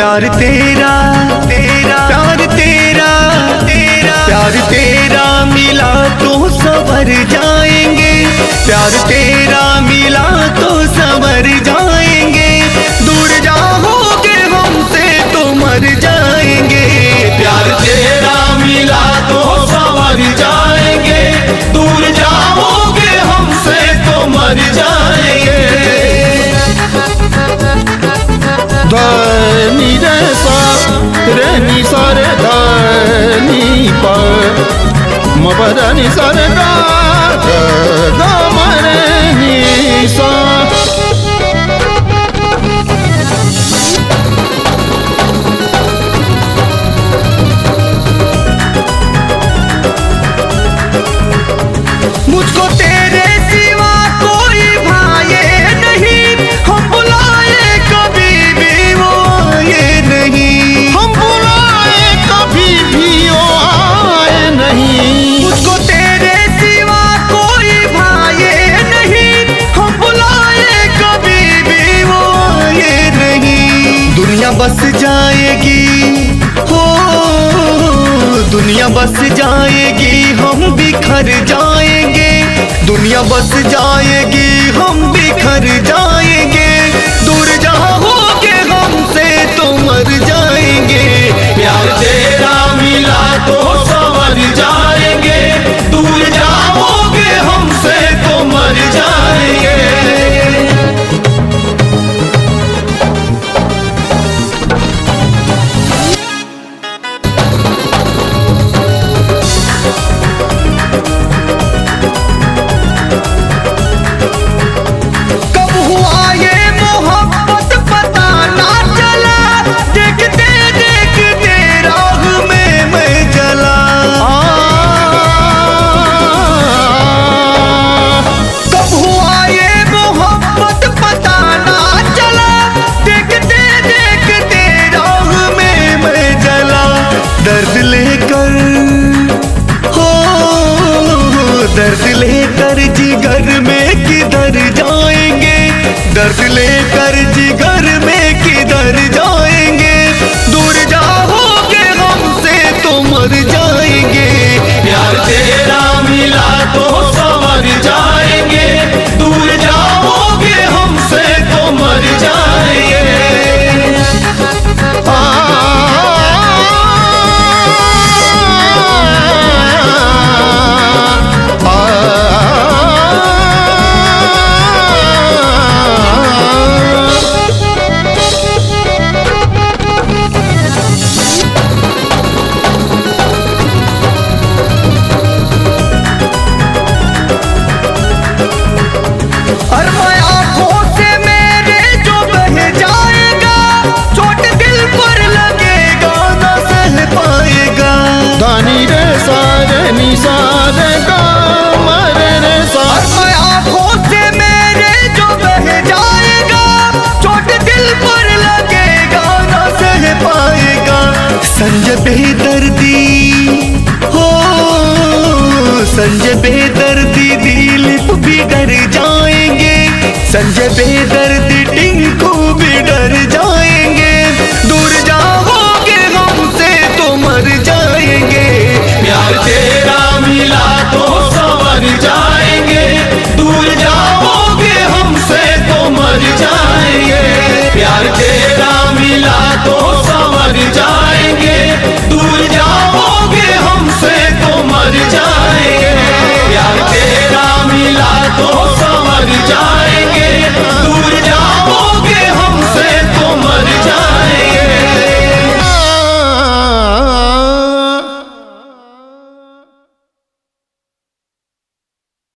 प्यार तेरा तेरा प्यार तेरा तेरा प्यार तेरा मिला तो संवर जाएंगे, प्यार तेरा मिला तो संवर जाएंगे। दूर जाओगे हमसे तो मर जाएंगे, प्यार तेरा मिला तो संवर जाएंगे। दूर जाओगे हमसे तो मर जाएंगे। धनी रे सा रे नी सा रे धनी प म प ध नि सा रे गा ग म रे नि सा। मुझको तेरे सिवा कोई भाए नहीं, हम बुलाए कभी भी वो आए नहीं, हम बुलाए कभी भी वो आए नहीं। मुझको तेरे सिवा कोई भाए नहीं, हम बुलाए कभी भी वो आए नहीं। दुनिया बस जाएगी हो, दुनिया बस जाएगी, हम बिखर जाएंगे। दुनिया बस जाएगी, हम बिखर जाएंगे। दूर जाओगे हमसे तो मर जाएंगे, प्यार तेरा मिला तो संवर जाएंगे। दूर जाओगे हमसे तो मर जाएंगे। कब हुआ ये मोहब्बत पता ना चला, देखते देखते राह में मैं जला। कब हुआ ये मोहब्बत पता ना चला, देखते देखते राह में मैं जला। दर्द लेकर हो, दर्द लेकर जिगर में किधर जाएंगे, दर्द लेकर जिगर में किधर जाएंगे। दूर जाओगे हमसे तो मर जाएंगे, प्यार तेरा मिला तो संवर जाएंगे। दूर जाओगे हमसे तो मर जाएंगे। अरमां आँखों से मेरे जो बह जाएगा, चोट दिल पर लगेगा न सह पाएगा। धनी रे सा रे नी सा रे गा म रे रे सा। अरमां आँखों से मेरे जो बह जाएगा, चोट दिल पर लगेगा न सह पाएगा। संजय बेदर्दी हो, संजय बेदर्दी दिलीप भी डर जाएंगे, संजय बेदर्दी टिंकू भी डर जाएंगे। दूर जाओगे हमसे तो मर जाएंगे, प्यार तेरा मिला तो संवर जाएंगे। दूर जाओगे हमसे तो मर जाएंगे। प्यार तेरा मिला तो संवर जाएंगे। दूर